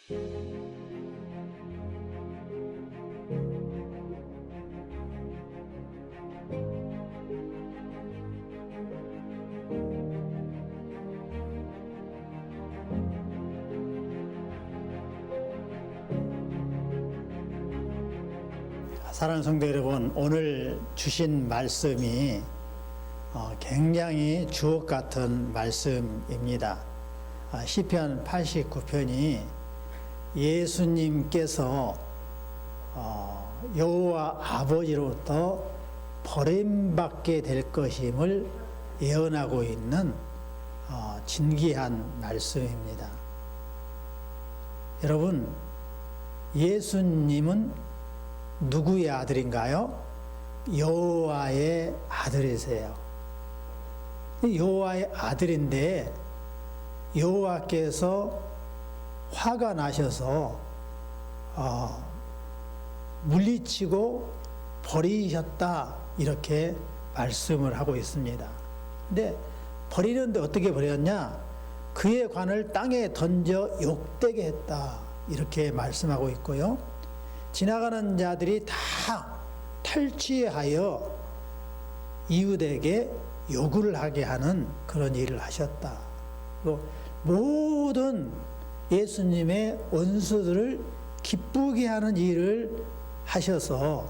사랑하는 성도 여러분, 오늘 주신 말씀이 굉장히 주옥 같은 말씀입니다. 시편 89편이 예수님께서 여호와 아버지로부터 버림받게 될 것임을 예언하고 있는 진귀한 말씀입니다. 여러분, 예수님은 누구의 아들인가요? 여호와의 아들이세요. 여호와의 아들인데 여호와께서 화가 나셔서 물리치고 버리셨다, 이렇게 말씀을 하고 있습니다. 근데 버리는데 어떻게 버렸냐? 그의 관을 땅에 던져 욕되게 했다, 이렇게 말씀하고 있고요. 지나가는 자들이 다 탈취하여 이웃에게 욕을 하게 하는 그런 일을 하셨다. 모든 예수님의 원수들을 기쁘게 하는 일을 하셔서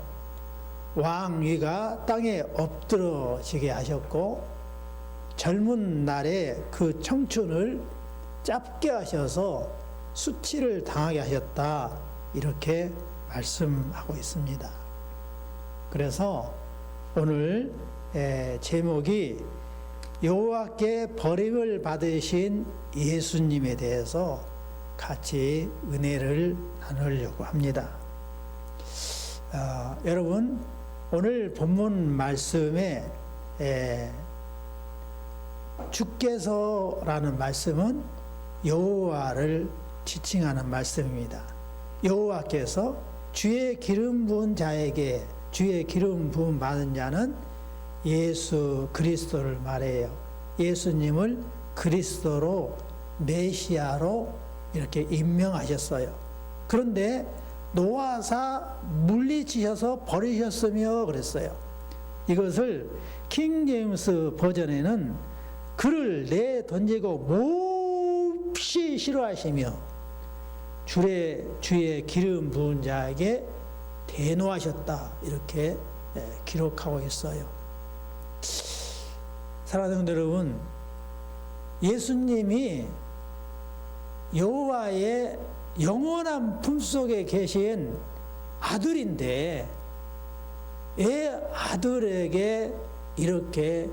왕위가 땅에 엎드러지게 하셨고, 젊은 날에 그 청춘을 짧게 하셔서 수치를 당하게 하셨다, 이렇게 말씀하고 있습니다. 그래서 오늘 제목이 여호와께 버림을 받으신 예수님에 대해서 같이 은혜를 나누려고 합니다. 여러분, 오늘 본문 말씀에 주께서라는 말씀은 여호와를 지칭하는 말씀입니다. 여호와께서 주의 기름 부은 자에게, 주의 기름 부음 받은 자는 예수 그리스도를 말해요. 예수님을 그리스도로, 메시아로 이렇게 임명하셨어요. 그런데 노아사 물리치셔서 버리셨으며 그랬어요. 이것을 킹 제임스 버전에는 그를 내던지고 몹시 싫어하시며 주의 기름 부은 자에게 대노하셨다, 이렇게 기록하고 있어요. 사랑하는 성도 여러분, 예수님이 여호와의 영원한 품속에 계신 아들인데 왜 아들에게 이렇게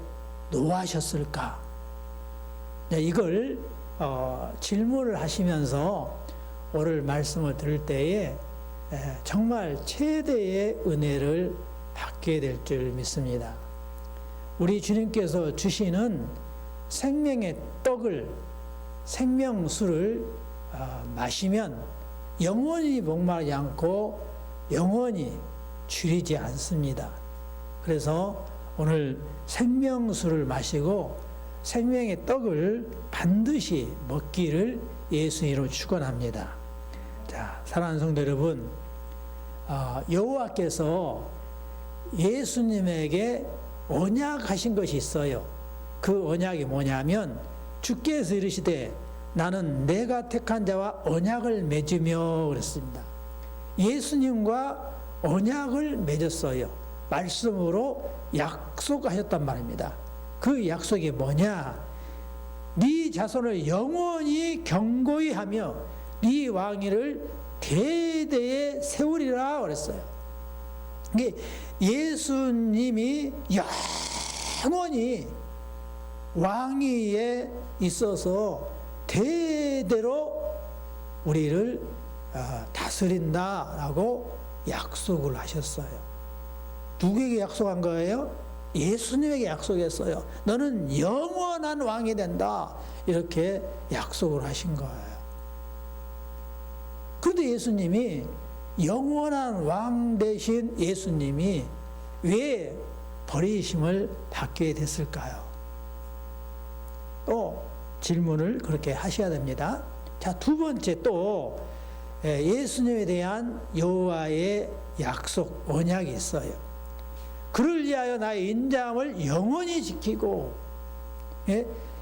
노하셨을까? 이걸 질문을 하시면서 오늘 말씀을 들을 때에 정말 최대의 은혜를 받게 될 줄 믿습니다. 우리 주님께서 주시는 생명의 떡을, 생명수를 마시면 영원히 목마르지 않고 영원히 줄이지 않습니다. 그래서 오늘 생명수를 마시고 생명의 떡을 반드시 먹기를 예수님으로 축원합니다. 자, 사랑하는 성도 여러분, 여호와께서 예수님에게 언약하신 것이 있어요. 그 언약이 뭐냐면, 주께서 이르시되 나는 내가 택한 자와 언약을 맺으며 그랬습니다. 예수님과 언약을 맺었어요. 말씀으로 약속하셨단 말입니다. 그 약속이 뭐냐? 네 자손을 영원히 경고히 하며 네 왕위를 대대에 세우리라 그랬어요. 이게 예수님이 영원히 왕위에 있어서 대대로 우리를 다스린다라고 약속을 하셨어요. 누구에게 약속한 거예요? 예수님에게 약속했어요. 너는 영원한 왕이 된다, 이렇게 약속을 하신 거예요. 그런데 예수님이, 영원한 왕 되신 예수님이 왜 버리심을 받게 됐을까요? 또 질문을 그렇게 하셔야 됩니다. 자, 두 번째, 또 예수님에 대한 여호와의 약속, 언약이 있어요. 그를 위하여 나의 인자함을 영원히 지키고,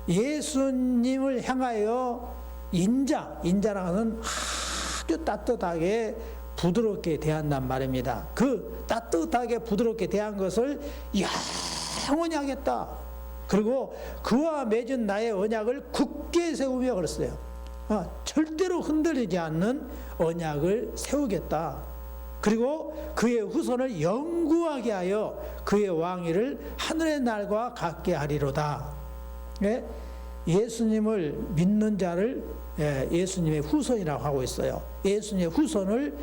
예수님을 향하여 인자라는 아주 따뜻하게 부드럽게 대한단 말입니다. 그 따뜻하게 부드럽게 대한 것을 영원히 하겠다. 그리고 그와 맺은 나의 언약을 굳게 세우며 그랬어요. 절대로 흔들리지 않는 언약을 세우겠다. 그리고 그의 후손을 영구하게 하여 그의 왕위를 하늘의 날과 같게 하리로다. 예수님을 믿는 자를 예수님의 후손이라고 하고 있어요. 예수님의 후손을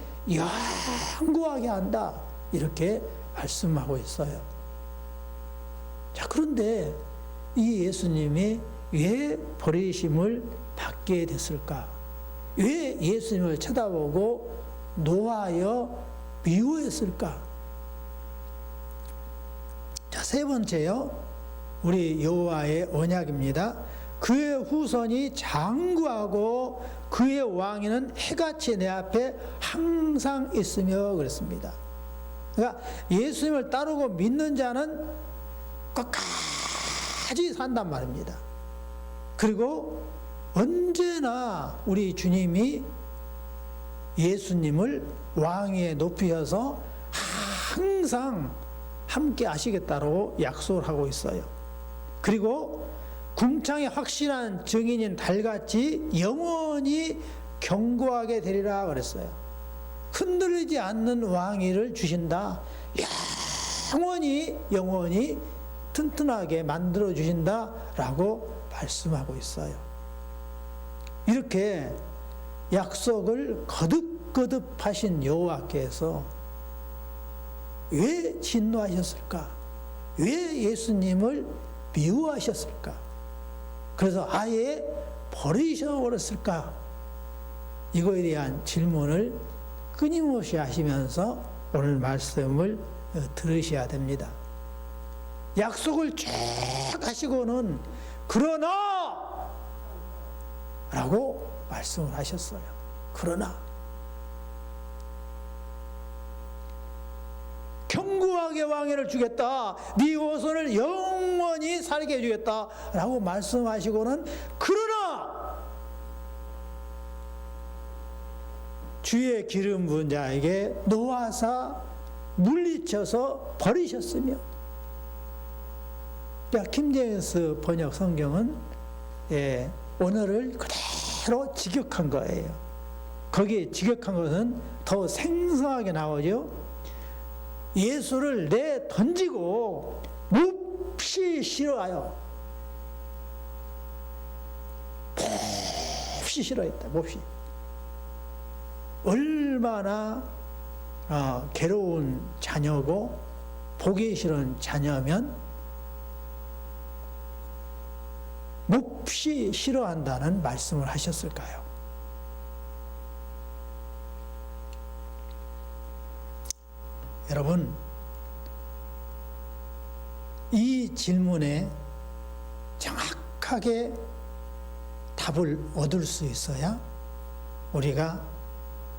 영구하게 한다. 이렇게 말씀하고 있어요. 자, 그런데 이 예수님이 왜 버리심을 받게 됐을까? 왜 예수님을 쳐다보고 노하여 미워했을까? 자, 세 번째요. 우리 여호와의 언약입니다. 그의 후손이 장구하고 그의 왕위는 해같이 내 앞에 항상 있으며 그랬습니다. 그러니까 예수님을 따르고 믿는 자는 끝까지 산단 말입니다. 그리고 언제나 우리 주님이 예수님을 왕위에 높이셔서 항상 함께 하시겠다고 약속을 하고 있어요. 그리고 궁창의 확실한 증인인 달같이 영원히 견고하게 되리라 그랬어요. 흔들리지 않는 왕위를 주신다. 영원히 튼튼하게 만들어 주신다라고 말씀하고 있어요. 이렇게 약속을 거듭거듭 하신 여호와께서 왜 진노하셨을까? 왜 예수님을 미워하셨을까? 그래서 아예 버리셔버렸을까? 이거에 대한 질문을 끊임없이 하시면서 오늘 말씀을 들으셔야 됩니다. 약속을 쭉 하시고는 그러나 라고 말씀을 하셨어요. 그러나 견고하게 왕위를 주겠다. 네 후손을 영원히 살게 해주겠다 라고 말씀하시고는 그러나 주의 기름 부은 자에게 놓아사 물리쳐서 버리셨으며, 킹제임스 번역 성경은 언어를 그대로 직역한 거예요. 거기에 직역한 것은 더 생생하게 나오죠. 예수를 내 던지고 몹시 싫어하여, 몹시 싫어했다. 몹시 얼마나 괴로운 자녀고 보기 싫은 자녀면 몹시 싫어한다는 말씀을 하셨을까요? 여러분, 이 질문에 정확하게 답을 얻을 수 있어야 우리가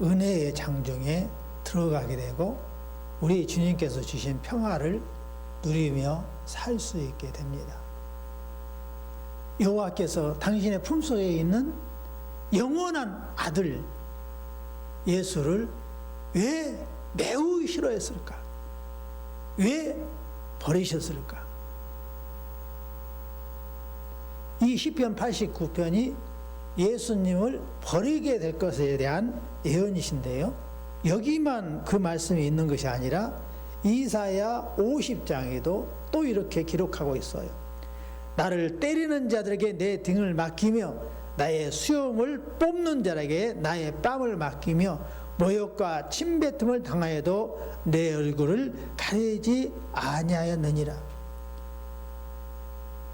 은혜의 장중에 들어가게 되고 우리 주님께서 주신 평화를 누리며 살 수 있게 됩니다. 여호와께서 당신의 품속에 있는 영원한 아들 예수를 왜 매우 싫어했을까? 왜 버리셨을까? 이 시편 89편이 예수님을 버리게 될 것에 대한 예언이신데요. 여기만 그 말씀이 있는 것이 아니라 이사야 50장에도 또 이렇게 기록하고 있어요. 나를 때리는 자들에게 내 등을 맡기며 나의 수염을 뽑는 자에게 나의 뺨을 맡기며 모욕과 침뱉음을 당하여도 내 얼굴을 가리지 아니하였느니라.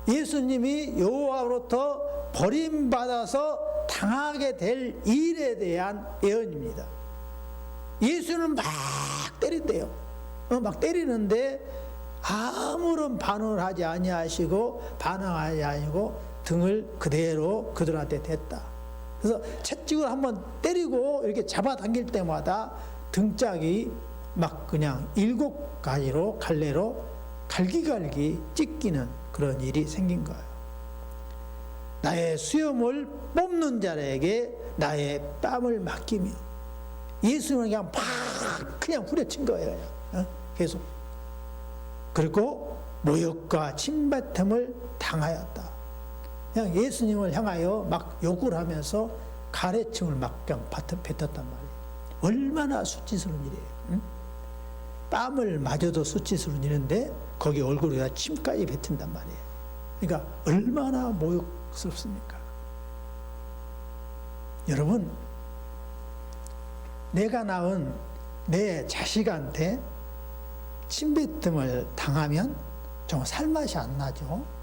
예수님이 여호와로부터 버림받아서 당하게 될 일에 대한 예언입니다. 예수는 막 때린대요. 막 때리는데 아무런 반응을 하지 아니하시고 반항하지 아니고 등을 그대로 그들한테 댔다. 그래서 채찍을 한번 때리고 이렇게 잡아당길 때마다 등짝이 막 그냥 7가지로 갈래로 갈기갈기 찢기는 그런 일이 생긴 거예요. 나의 수염을 뽑는 자에게 나의 뺨을 맡기며, 예수님은 그냥 막 그냥 후려친 거예요. 그냥. 계속. 그리고 모욕과 침뱉음을 당하였다. 그냥 예수님을 향하여 막 욕을 하면서 가래침을 막 그냥 뱉었단 말이에요. 얼마나 수치스러운 일이에요. 응? 뺨을 맞아도 수치스러운 일인데 거기 얼굴에다 침까지 뱉은단 말이에요. 그러니까 얼마나 모욕스럽습니까? 여러분, 내가 낳은 내 자식한테 침뱉음을 당하면 정말 살맛이 안 나죠.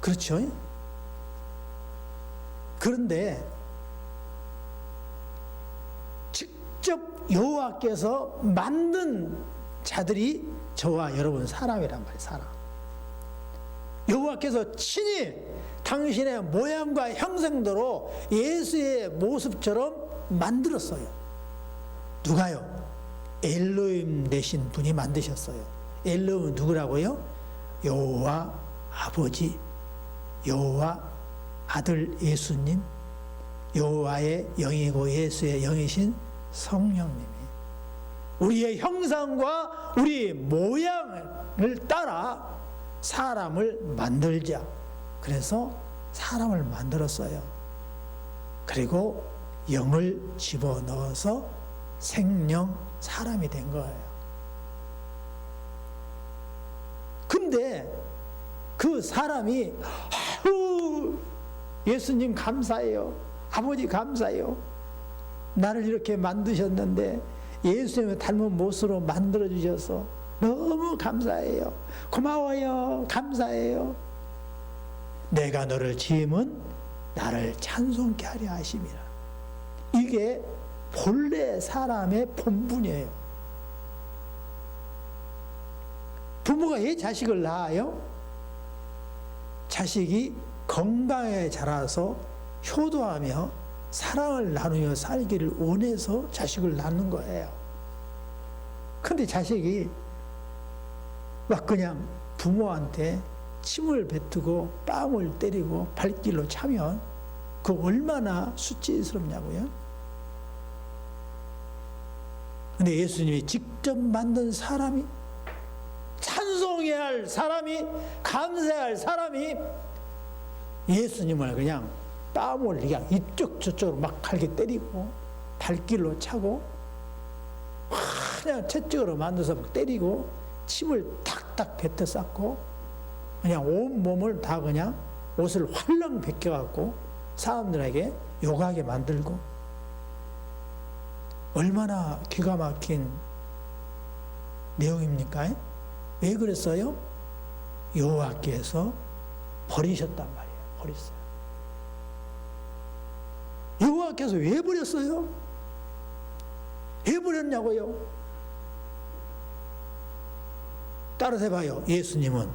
그렇죠? 그런데 직접 여호와께서 만든 자들이 저와 여러분 사람이란 말이에요. 사람. 여호와께서 친히 당신의 모양과 형상대로 예수의 모습처럼 만들었어요. 누가요? 엘로힘 되신 분이 만드셨어요. 엘로힘은 누구라고요? 여호와 아버지, 여호와 아들 예수님, 여호와의 영이고 예수의 영이신 성령님이 우리의 형상과 우리 모양을 따라 사람을 만들자. 그래서 사람을 만들었어요. 그리고 영을 집어넣어서 생명 사람이 된 거예요. 근데 그 사람이 아유, 예수님 감사해요. 아버지 감사해요. 나를 이렇게 만드셨는데 예수님을 닮은 모습으로 만들어 주셔서 너무 감사해요. 고마워요. 감사해요. 내가 너를 지음은 나를 찬송케 하려 하심이라. 이게 본래 사람의 본분이에요. 부모가 왜 자식을 낳아요? 자식이 건강에 자라서 효도하며 사랑을 나누며 살기를 원해서 자식을 낳는 거예요. 근데 자식이 막 그냥 부모한테 침을 뱉고 뺨을 때리고 발길로 차면 그 얼마나 수치스럽냐고요. 근데 예수님이 직접 만든 사람이, 찬송해야 할 사람이, 감사해야 할 사람이 예수님을 그냥 뺨을 그냥 이쪽 저쪽으로 막 갈게 때리고 발길로 차고 그냥 채찍으로 만들어서 막 때리고 침을 탁탁 뱉어 쌓고 그냥 온 몸을 다 그냥 옷을 활랑 벗겨갖고 사람들에게 욕하게 만들고, 얼마나 기가 막힌 내용입니까? 왜 그랬어요? 여호와께서 버리셨단 말이에요. 버렸어요. 여호와께서 왜 버렸어요? 왜 버렸냐고요? 따라서 해봐요. 예수님은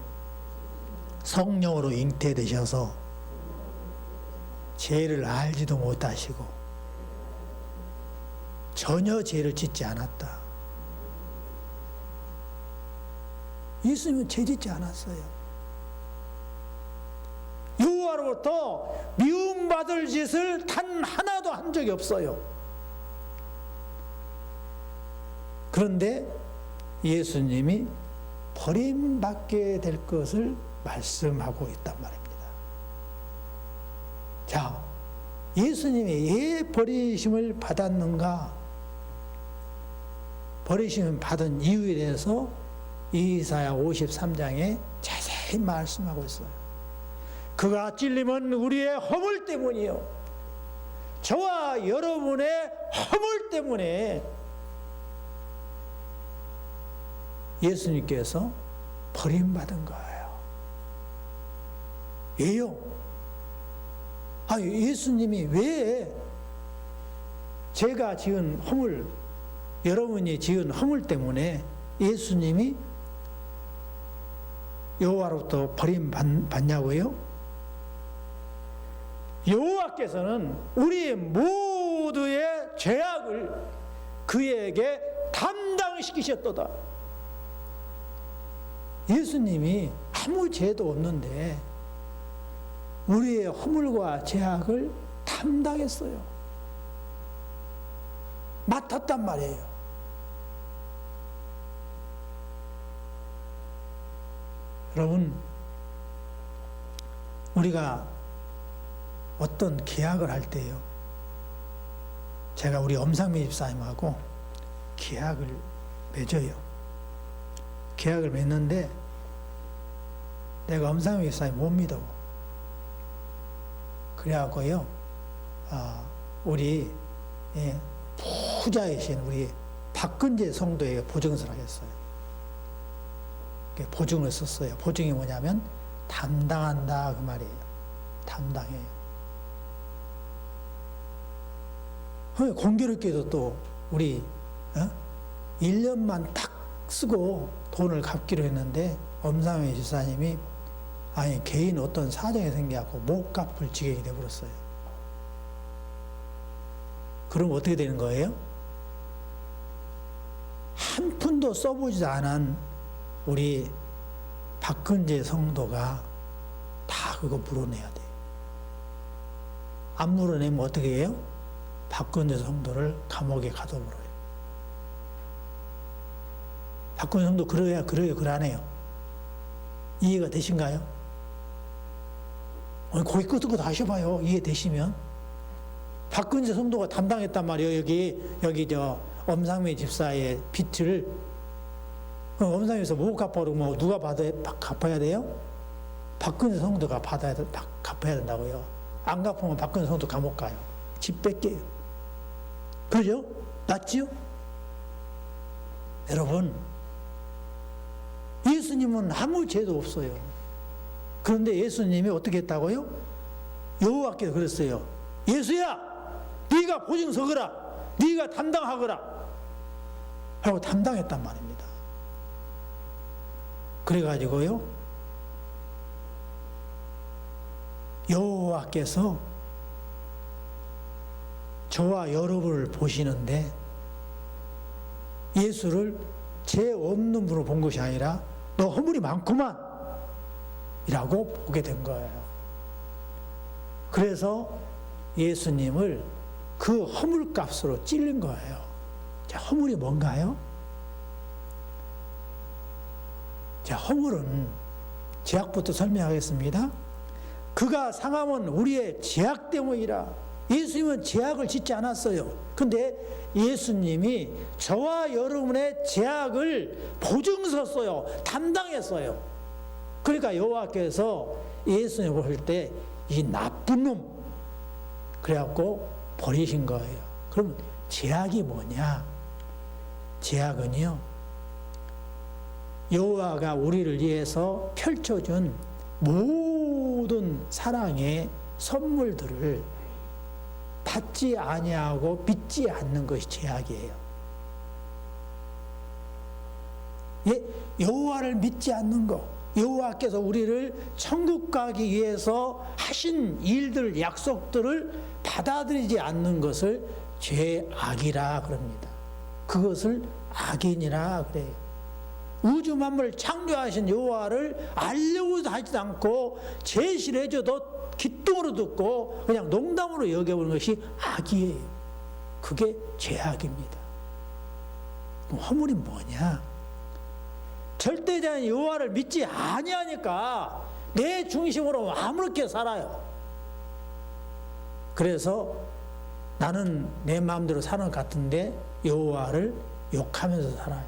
성령으로 잉태되셔서 죄를 알지도 못하시고 전혀 죄를 짓지 않았다. 예수님은 죄 짓지 않았어요. 여호와로부터 미움받을 짓을 단 하나도 한 적이 없어요. 그런데 예수님이 버림받게 될 것을 말씀하고 있단 말입니다. 자, 예수님이 왜 버리심을 받았는가? 버리심을 받은 이유에 대해서 이사야 53장에 자세히 말씀하고 있어요. 그가 찔림은 우리의 허물 때문이요, 저와 여러분의 허물 때문에 예수님께서 버림받은 거예요. 왜요? 예수님이 왜 제가 지은 허물, 여러분이 지은 허물 때문에 예수님이 여호와로부터 버림받냐고요? 여호와께서는 우리 모두의 죄악을 그에게 담당시키셨도다. 예수님이 아무 죄도 없는데 우리의 허물과 죄악을 담당했어요. 맡았단 말이에요. 여러분, 우리가 어떤 계약을 할 때요, 제가 우리 엄상미 집사님하고 계약을 맺어요. 계약을 맺는데 내가 엄상미 집사님 못 믿어. 그래갖고요, 우리 부자이신 우리 박근재 성도에게 보증서를 하겠어요. 보증을 썼어요. 보증이 뭐냐면 담당한다 그 말이에요. 담당해요. 공교롭게도 또 우리 1년만 딱 쓰고 돈을 갚기로 했는데 엄상회 집사님이 아니 개인 어떤 사정이 생겨갖고 못 갚을 지경이 되어버렸어요. 그럼 어떻게 되는 거예요? 한 푼도 써보지도 않은 우리 박근재 성도가 다 그거 물어내야 돼요. 안 물어내면 어떻게 해요? 박근재 성도를 감옥에 가둬버려요. 박근재 성도 그러네요. 이해가 되신가요? 거기 끄덕끄덕 하셔봐요. 이해되시면. 박근재 성도가 담당했단 말이에요. 여기 엄상미 집사의 빚을. 엄상미에서 못 갚아도 누가 갚아야 돼요? 박근재 성도가 갚아야 된다고요. 안 갚으면 박근재 성도 감옥 가요. 집 뺏겨요. 그러죠? 맞지요? 여러분, 예수님은 아무 죄도 없어요. 그런데 예수님이 어떻게 했다고요? 여호와께서 그랬어요. 예수야, 네가 보증 서거라. 네가 담당하거라. 하고 담당했단 말입니다. 그래가지고요, 여호와께서 저와 여러분을 보시는데 예수를 죄 없는 분으로 본 것이 아니라 너 허물이 많구만 이라고 보게 된 거예요. 그래서 예수님을 그 허물값으로 찔린 거예요. 자, 허물이 뭔가요? 자, 허물은 죄악부터 설명하겠습니다. 그가 상함은 우리의 죄악 때문이라. 예수님은 죄악을 짓지 않았어요. 근데 예수님이 저와 여러분의 죄악을 보증섰어요. 담당했어요. 그러니까 여호와께서 예수님을 볼 때 이 나쁜 놈 그래갖고 버리신 거예요. 그럼 죄악이 뭐냐? 죄악은요, 여호와가 우리를 위해서 펼쳐준 모든 사랑의 선물들을 받지 아니하고 믿지 않는 것이 죄악이에요. 여호와를 믿지 않는 것, 여호와께서 우리를 천국 가기 위해서 하신 일들, 약속들을 받아들이지 않는 것을 죄악이라 그럽니다. 그것을 악인이라 그래요. 우주 만물을 창조하신 여호와를 알려고 하지도 않고 제시를 해줘도 기뚱으로 듣고 그냥 농담으로 여겨보는 것이 악이에요. 그게 죄악입니다. 그럼 허물이 뭐냐? 절대자인 여호와를 믿지 아니하니까 내 중심으로 아무렇게 살아요. 그래서 나는 내 마음대로 사는 것 같은데 여호와를 욕하면서 살아요.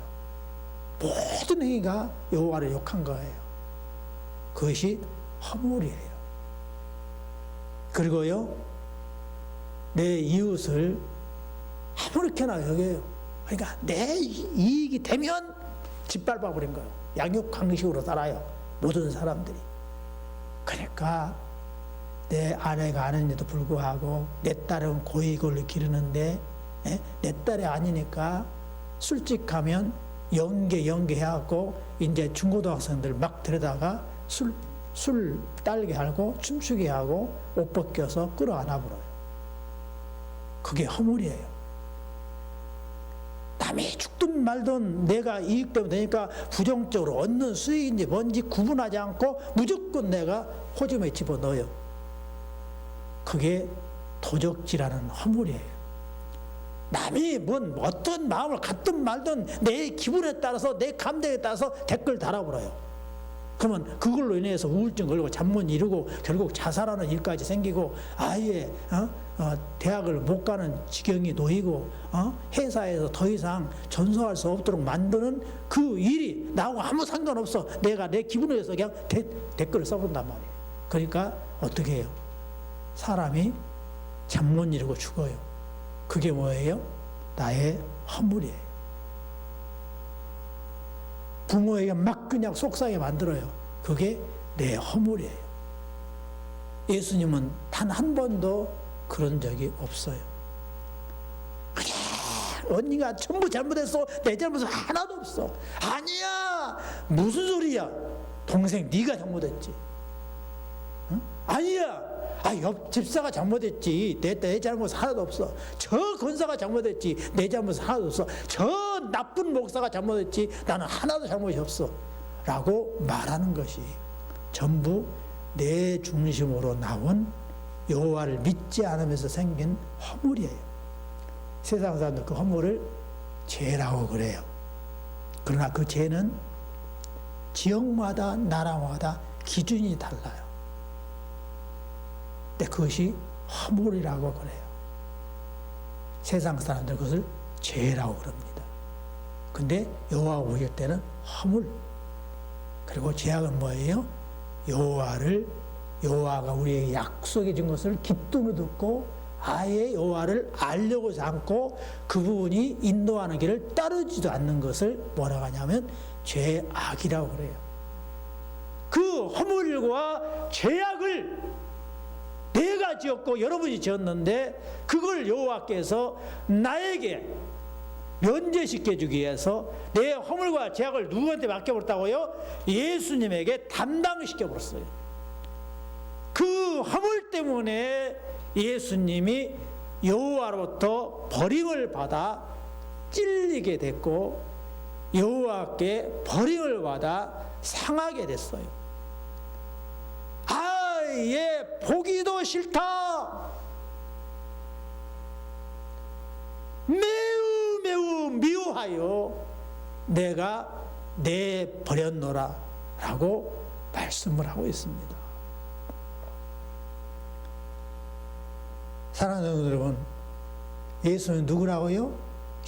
모든 행위가 여호와를 욕한 거예요. 그것이 허물이에요. 그리고요, 내 이웃을 아무렇게나 여겨요. 그러니까 내 이익이 되면 짓밟아 버린 거예요. 양육강식으로 살아요. 모든 사람들이. 그러니까 내 아내가 아는데도 불구하고 내 딸은 고액을 기르는데 내 딸이 아니니까 술집 가면 연계해갖고 이제 중고등학생들 막 데려다가 술 술 딸게 하고 춤추게 하고 옷 벗겨서 끌어안아 버려요. 그게 허물이에요. 남이 죽든 말든 내가 이익되면 되니까 부정적으로 얻는 수익인지 뭔지 구분하지 않고 무조건 내가 호점에 집어넣어요. 그게 도적질하는 허물이에요. 남이 어떤 마음을 갖든 말든 내 기분에 따라서 내 감정에 따라서 댓글 달아버려요. 그러면 그걸로 인해서 우울증 걸리고 잠 못 이루고 결국 자살하는 일까지 생기고 아예 대학을 못 가는 지경이 놓이고 회사에서 더 이상 전소할 수 없도록 만드는 그 일이 나하고 아무 상관없어. 내가 내 기분에 의해서 그냥 댓글을 써본단 말이에요. 그러니까 어떻게 해요? 사람이 잠 못 이루고 죽어요. 그게 뭐예요? 나의 허물이에요. 부모에게 막 그냥 속상하게 만들어요. 그게 내 허물이에요. 예수님은 단 한 번도 그런 적이 없어요. 그냥 언니가 전부 잘못했어. 내 잘못은 하나도 없어. 아니야. 무슨 소리야. 동생 네가 잘못했지. 응? 아니야. 옆 집사가 잘못했지. 내 잘못 하나도 없어. 저 권사가 잘못했지. 내 잘못 하나도 없어. 저 나쁜 목사가 잘못했지. 나는 하나도 잘못이 없어. 라고 말하는 것이 전부 내 중심으로 나온 여호와를 믿지 않으면서 생긴 허물이에요. 세상 사람들 그 허물을 죄라고 그래요. 그러나 그 죄는 지역마다 나라마다 기준이 달라요. 근데 그것이 허물이라고 그래요. 세상 사람들 그것을 죄라고 그럽니다. 근데 여호와가 보실 때는 허물. 그리고 죄악은 뭐예요? 여호와가 우리에게 약속해 준 것을 기쁨으로 듣고 아예 여호와를 알려고 하지 않고 그 부분이 인도하는 길을 따르지도 않는 것을 뭐라고 하냐면 죄악이라고 그래요. 그 허물과 죄악을 내가 지었고 여러분이 지었는데 그걸 여호와께서 나에게 면제시켜 주기 위해서 내 허물과 죄악을 누구한테 맡겨버렸다고요? 예수님에게 담당시켜버렸어요. 그 허물 때문에 예수님이 여호와로부터 버림을 받아 찔리게 됐고 여호와께 버림을 받아 상하게 됐어요. 아예 보기도 싫다. 매우 매우 미워하여 내가 내버렸노라 라고 말씀을 하고 있습니다. 사랑하는 여러분, 예수는 누구라고요?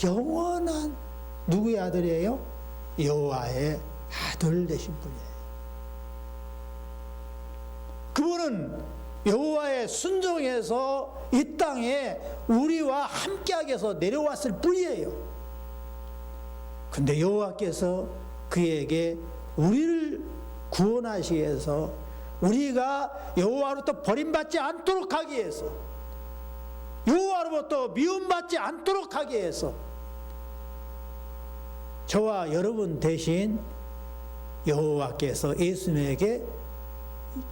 영원한 누구의 아들이에요? 여호와의 아들 되신 분이에요. 그분은 여호와의 순종해서 이 땅에 우리와 함께하기 위해서 내려왔을 뿐이에요. 근데 여호와께서 그에게 우리를 구원하시기 위해서 우리가 여호와로부터 버림받지 않도록 하기 위해서 여호와로부터 미움받지 않도록 하기 위해서 저와 여러분 대신 여호와께서 예수님에게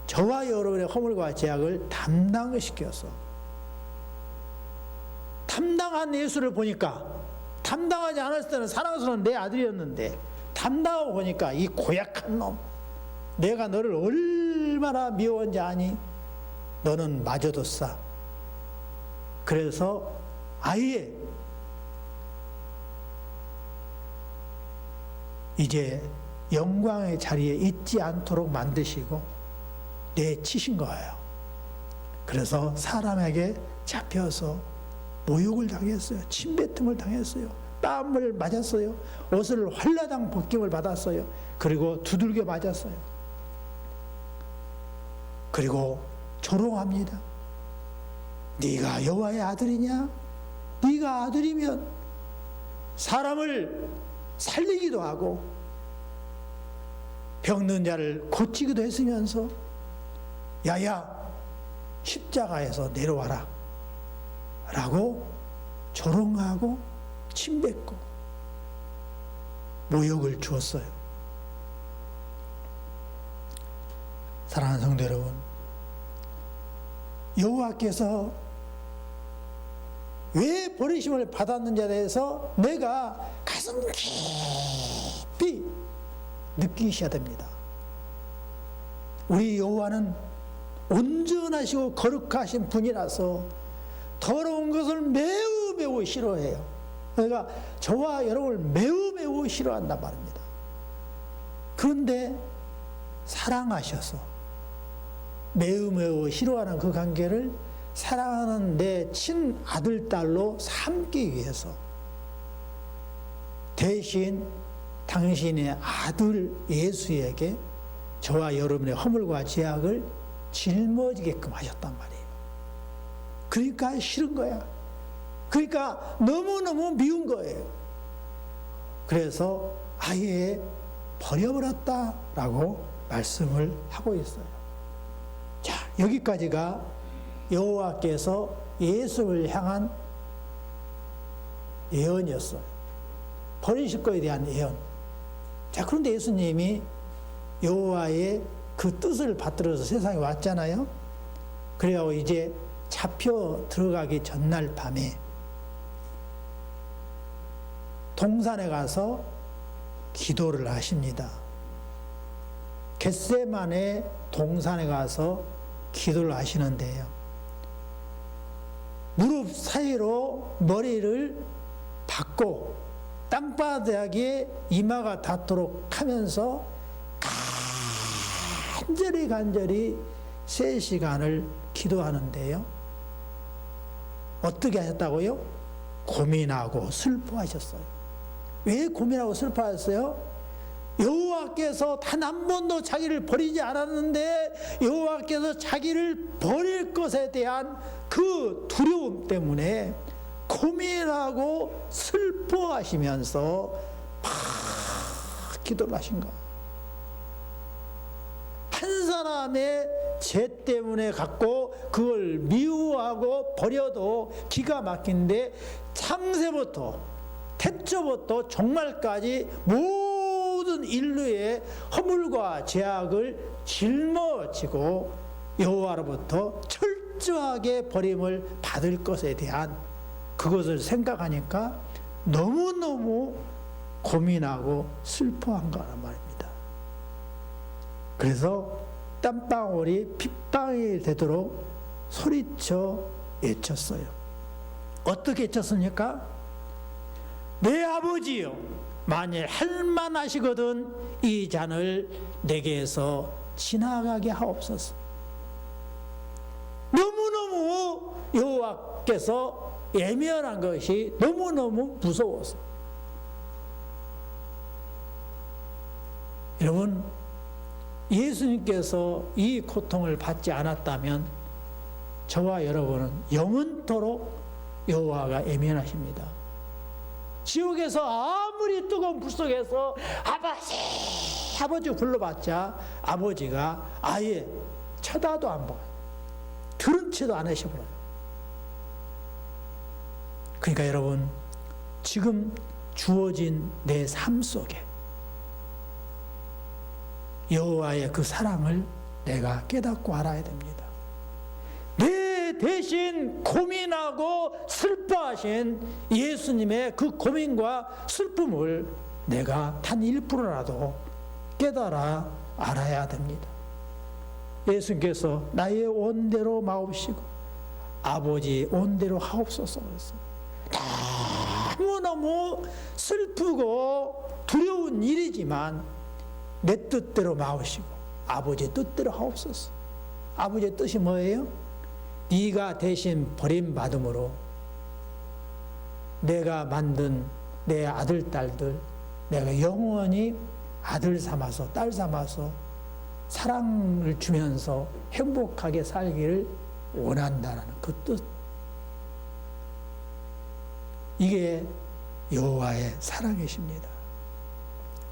저와 여러분의 허물과 죄악을 담당시켜서 담당한 예수를 보니까 담당하지 않았을 때는 사랑스러운 내 아들이었는데 담당하고 보니까 이 고약한 놈, 내가 너를 얼마나 미워한지 아니? 너는 마저도싸. 그래서 아예 이제 영광의 자리에 있지 않도록 만드시고 내치신 거예요. 그래서 사람에게 잡혀서 모욕을 당했어요. 침뱉음을 당했어요. 뺨을 맞았어요. 옷을 헐라당 벗김을 받았어요. 그리고 두들겨 맞았어요. 그리고 조롱합니다. 네가 여호와의 아들이냐? 네가 아들이면 사람을 살리기도 하고 병든 자를 고치기도 했으면서 야야 십자가에서 내려와라 라고 조롱하고 침뱉고 모욕을 주었어요. 사랑하는 성도 여러분, 여호와께서 왜 버리심을 받았는지에 대해서 내가 가슴 깊이 느끼셔야 됩니다. 우리 여호와는 온전하시고 거룩하신 분이라서 더러운 것을 매우 매우 싫어해요. 그러니까 저와 여러분을 매우 매우 싫어한단 말입니다. 그런데 사랑하셔서 매우 매우 싫어하는 그 관계를 사랑하는 내 친아들, 딸로 삼기 위해서 대신 당신의 아들 예수에게 저와 여러분의 허물과 죄악을 짊어지게끔 하셨단 말이에요. 그러니까 싫은 거야. 그러니까 너무너무 미운 거예요. 그래서 아예 버려버렸다라고 말씀을 하고 있어요. 자, 여기까지가 여호와께서 예수를 향한 예언이었어요. 버리실 거에 대한 예언. 자, 그런데 예수님이 여호와의 그 뜻을 받들어서 세상에 왔잖아요. 그래서 이제 잡혀 들어가기 전날 밤에 동산에 가서 기도를 하십니다. 겟세마네 동산에 가서 기도를 하시는데요. 무릎 사이로 머리를 박고 땅바닥에 이마가 닿도록 하면서 간절히 3시간을 기도하는데요. 어떻게 하셨다고요? 고민하고 슬퍼하셨어요. 왜 고민하고 슬퍼하셨어요? 여호와께서 단 한 번도 자기를 버리지 않았는데 여호와께서 자기를 버릴 것에 대한 그 두려움 때문에 고민하고 슬퍼하시면서 막 기도를 하신 거예요. 한 사람의 죄 때문에 갖고 그걸 미워하고 버려도 기가 막힌데 창세부터 태초부터 종말까지 모든 인류의 허물과 죄악을 짊어지고 여호와로부터 철저하게 버림을 받을 것에 대한 그것을 생각하니까 너무너무 고민하고 슬퍼한 거란 말입니다. 그래서 땀방울이 핏방울이 되도록 소리쳐 외쳤어요. 어떻게 외쳤습니까? 내 아버지여, 만일 할만하시거든 이 잔을 내게서 지나가게 하옵소서. 너무너무 여호와께서 예면한 것이 너무너무 무서워서. 여러분, 예수님께서 이 고통을 받지 않았다면 저와 여러분은 영원토록 여호와가 예면하십니다. 지옥에서 아무리 뜨거운 불 속에서 아버지 불러봤자 아버지가 아예 쳐다도 안 봐요. 들은 채도 안 하셔버려요. 그러니까 여러분, 지금 주어진 내 삶 속에 여호와의 그 사랑을 내가 깨닫고 알아야 됩니다. 내 대신 고민하고 슬퍼하신 예수님의 그 고민과 슬픔을 내가 단 1%라도 깨달아 알아야 됩니다. 예수님께서 나의 온대로 마옵시고 아버지 온대로 하옵소서 그랬어요. 너무너무 슬프고 두려운 일이지만 내 뜻대로 마옵시고 아버지 뜻대로 하옵소서. 아버지의 뜻이 뭐예요? 네가 대신 버림받음으로 내가 만든 내 아들, 딸들 내가 영원히 아들 삼아서 딸 삼아서 사랑을 주면서 행복하게 살기를 원한다는 그 뜻. 이게 여호와의 사랑이십니다.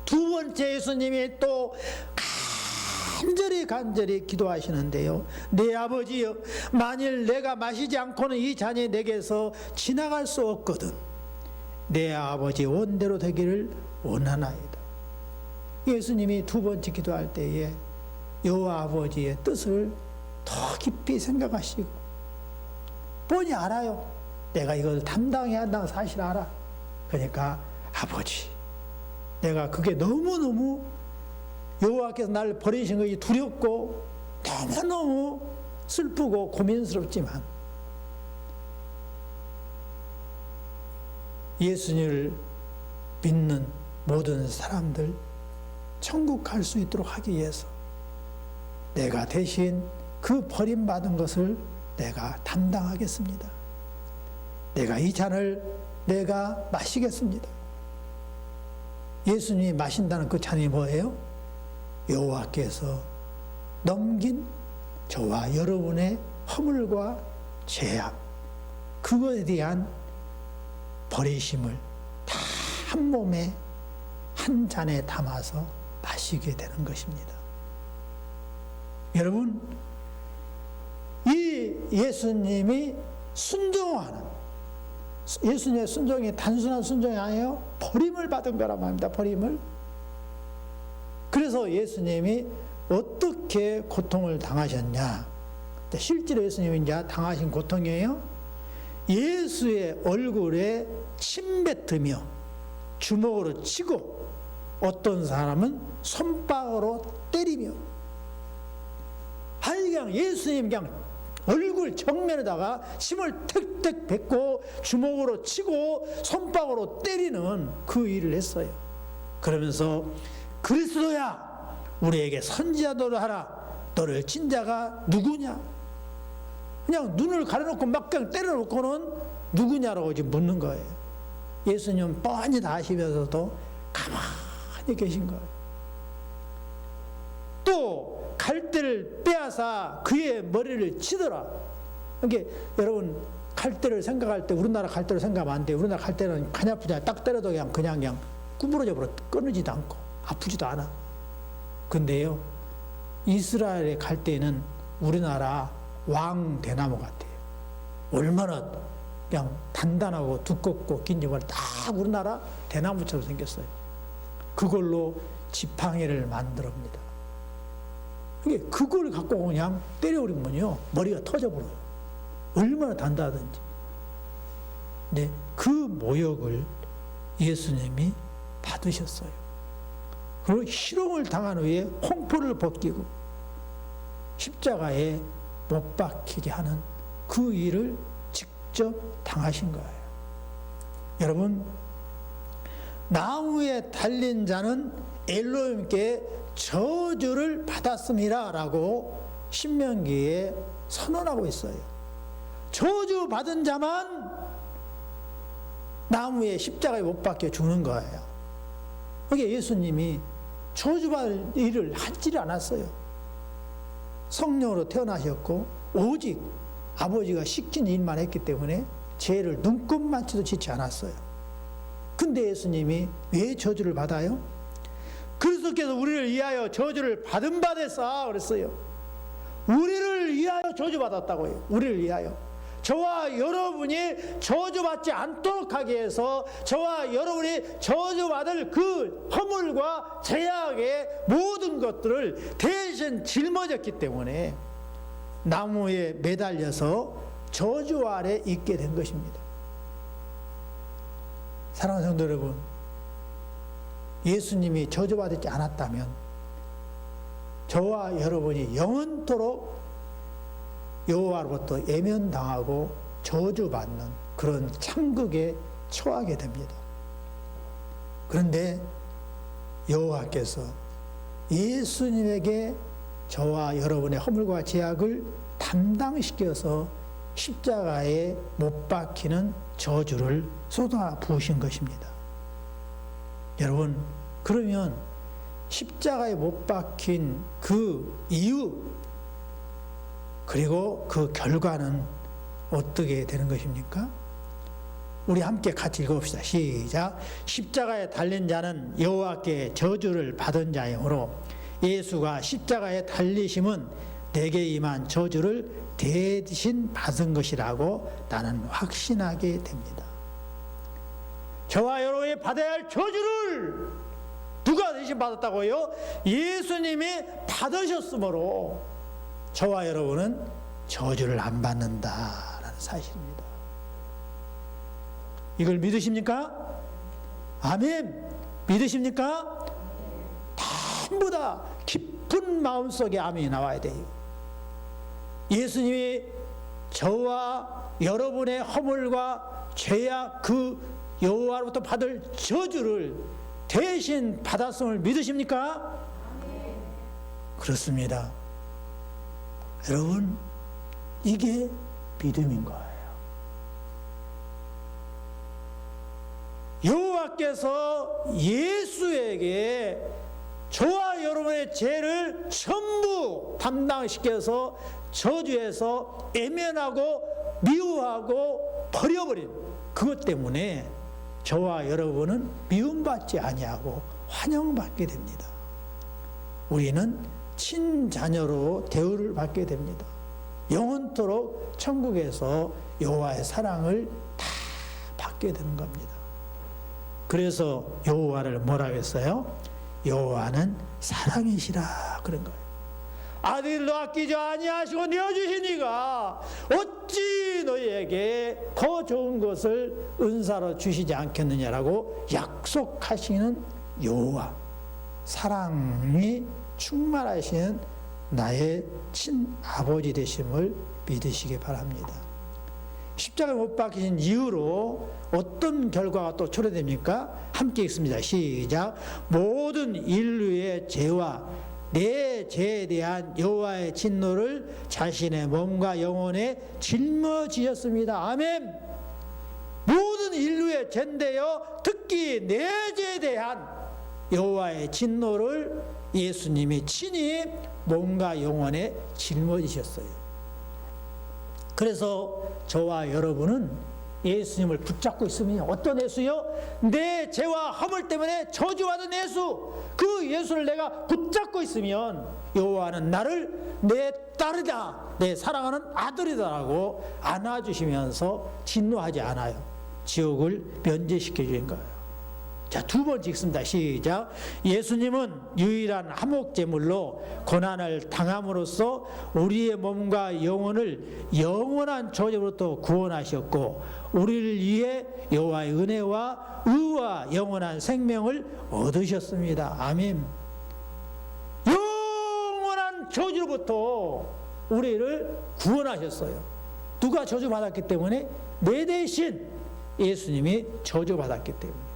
두 번째 예수님이 또 간절히 기도하시는데요. 내 아버지여, 만일 내가 마시지 않고는 이 잔이 내게서 지나갈 수 없거든 내 아버지 원대로 되기를 원하나이다. 예수님이 두 번째 기도할 때에 여호와 아버지의 뜻을 더 깊이 생각하시고 뻔히 알아요. 내가 이걸 담당해야 한다는 사실 알아. 그러니까 아버지, 내가 그게 너무너무 여호와께서 나를 버리신 것이 두렵고 너무너무 슬프고 고민스럽지만 예수님을 믿는 모든 사람들 천국 갈 수 있도록 하기 위해서 내가 대신 그 버림받은 것을 내가 담당하겠습니다. 내가 이 잔을 내가 마시겠습니다. 예수님이 마신다는 그 잔이 뭐예요? 여호와께서 넘긴 저와 여러분의 허물과 죄악, 그것에 대한 버리심을 다 한 몸에 한 잔에 담아서 마시게 되는 것입니다. 여러분, 이 예수님이 순종하는, 예수님의 순종이 단순한 순종이 아니에요. 버림을 받은 거란 말입니다. 버림을. 그래서 예수님이 어떻게 고통을 당하셨냐? 실제로 예수님이 이제 당하신 고통이에요. 예수의 얼굴에 침 뱉으며 주먹으로 치고 어떤 사람은 손바닥으로 때리며, 아니 그냥 예수님 그냥 얼굴 정면에다가 침을 택택 뱉고 주먹으로 치고 손바닥으로 때리는 그 일을 했어요. 그러면서 그리스도야, 우리에게 선지자도를 하라. 너를 친 자가 누구냐? 그냥 눈을 가려놓고 막 그냥 때려놓고는 누구냐라고 지금 묻는 거예요. 예수님은 뻔히 다 아시면서도 가만히 계신 거예요. 또 갈대를 빼앗아 그의 머리를 치더라. 그러니까 여러분, 갈대를 생각할 때 우리나라 갈대를 생각하면 안 돼요. 우리나라 갈대는 간이 아프잖아요. 딱 때려도 그냥 구부러져 버려. 끊어지도 않고 아프지도 않아. 근데요, 이스라엘의 갈대는 우리나라 왕대나무 같아요. 얼마나 그냥 단단하고 두껍고 긴지 몰라. 딱 우리나라 대나무처럼 생겼어요. 그걸로 지팡이를 만들어옵니다. 그걸 갖고 그냥 때려버리면요, 머리가 터져버려요. 얼마나 단단하든지. 근데 그 모욕을 예수님이 받으셨어요. 그리고 희롱을 당한 후에 홍포를 벗기고 십자가에 못 박히게 하는 그 일을 직접 당하신 거예요. 여러분, 나무에 달린 자는 엘로힘께 저주를 받았습니다 라고 신명기에 선언하고 있어요. 저주 받은 자만 나무에 십자가에 못 박혀 죽는 거예요. 그게 예수님이 저주받을 일을 하지 않았어요. 성령으로 태어나셨고 오직 아버지가 시킨 일만 했기 때문에 죄를 눈꼽만치도 짓지 않았어요. 근데 예수님이 왜 저주를 받아요? 그리스도께서 우리를 위하여 저주를 받은 바 됐사 그랬어요. 우리를 위하여 저주받았다고요. 우리를 위하여. 저와 여러분이 저주받지 않도록 하기 위해서 저와 여러분이 저주받을 그 허물과 죄악의 모든 것들을 대신 짊어졌기 때문에 나무에 매달려서 저주 아래 있게 된 것입니다. 사랑하는 성도 여러분, 예수님이 저주받지 않았다면 저와 여러분이 영원토록 여호와로부터 예면당하고 저주받는 그런 참극에 처하게 됩니다. 그런데 여호와께서 예수님에게 저와 여러분의 허물과 죄악을 담당시켜서 십자가에 못 박히는 저주를 쏟아 부으신 것입니다. 여러분, 그러면 십자가에 못 박힌 그 이유, 그리고 그 결과는 어떻게 되는 것입니까? 우리 함께 같이 읽어봅시다. 시작. 십자가에 달린 자는 여호와께 저주를 받은 자이므로 예수가 십자가에 달리심은 내게 임한 저주를 대신 받은 것이라고 나는 확신하게 됩니다. 저와 여러분이 받아야 할 저주를 누가 대신 받았다고요? 예수님이 받으셨으므로 저와 여러분은 저주를 안 받는다라는 사실입니다. 이걸 믿으십니까? 아멘. 믿으십니까? 전부 다 깊은 마음속에 아멘이 나와야 돼요. 예수님이 저와 여러분의 허물과 죄악 그 여호와로부터 받을 저주를 대신 받았음을 믿으십니까? 그렇습니다. 여러분, 이게 믿음인 거예요. 여호와께서 예수에게 저와 여러분의 죄를 전부 담당시켜서 저주해서 애면하고 미워하고 버려버린 그것 때문에 저와 여러분은 미움받지 아니하고 환영받게 됩니다. 우리는 친자녀로 대우를 받게 됩니다. 영원토록 천국에서 여호와의 사랑을 다 받게 되는 겁니다. 그래서 여호와를 뭐라고 했어요? 여호와는 사랑이시라 그런 거예요. 아들도 아끼지 아니하시고 내어주시니가 어찌 너희에게 더 좋은 것을 은사로 주시지 않겠느냐라고 약속하시는 여호와, 사랑이 충만하신 나의 친아버지 되심을 믿으시기 바랍니다. 십자가에 못 박히신 이후로 어떤 결과가 또 초래됩니까? 함께 읽습니다. 시작. 모든 인류의 죄와 내 죄에 대한 여호와의 진노를 자신의 몸과 영혼에 짊어지셨습니다. 아멘. 모든 인류의 죄인데요, 특히 내 죄에 대한 여호와의 진노를 예수님이 친히 몸과 영혼에 짊어지셨어요. 그래서 저와 여러분은 예수님을 붙잡고 있으면 어떤 예수요? 내 죄와 허물 때문에 저주받은 예수, 그 예수를 내가 붙잡고 있으면 여호와는 나를 내 딸이다, 내 사랑하는 아들이다라고 안아주시면서 진노하지 않아요. 지옥을 면제시켜 주는 거예요. 자, 두 번째 읽습니다. 시작. 예수님은 유일한 화목제물로 고난을 당함으로써 우리의 몸과 영혼을 영원한 저주로부터 구원하셨고 우리를 위해 여호와의 은혜와 의와 영원한 생명을 얻으셨습니다. 아멘. 영원한 저주로부터 우리를 구원하셨어요. 누가 저주받았기 때문에? 내 대신 예수님이 저주받았기 때문에.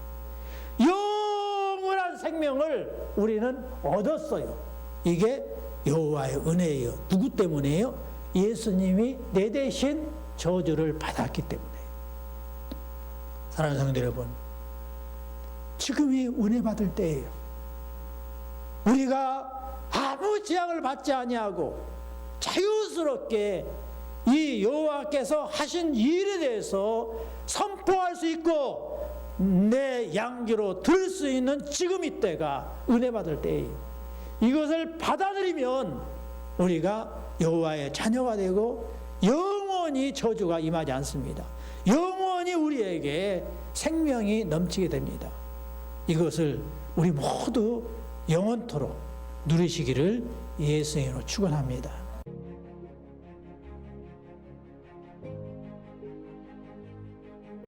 영원한 생명을 우리는 얻었어요. 이게 여호와의 은혜예요. 누구 때문에요? 예수님이 내 대신 저주를 받았기 때문에. 사랑하는 성도 여러분, 지금이 은혜 받을 때예요. 우리가 아무 재앙을 받지 아니하고 자유스럽게 이 여호와께서 하신 일에 대해서 선포할 수 있고 내 양귀로 들을 수 있는 지금 이때가 은혜 받을 때예요. 이것을 받아들이면 우리가 여호와의 자녀가 되고 영원히 저주가 임하지 않습니다. 영원히 우리에게 생명이 넘치게 됩니다. 이것을 우리 모두 영원토록 누리시기를 예수님으로 축원합니다.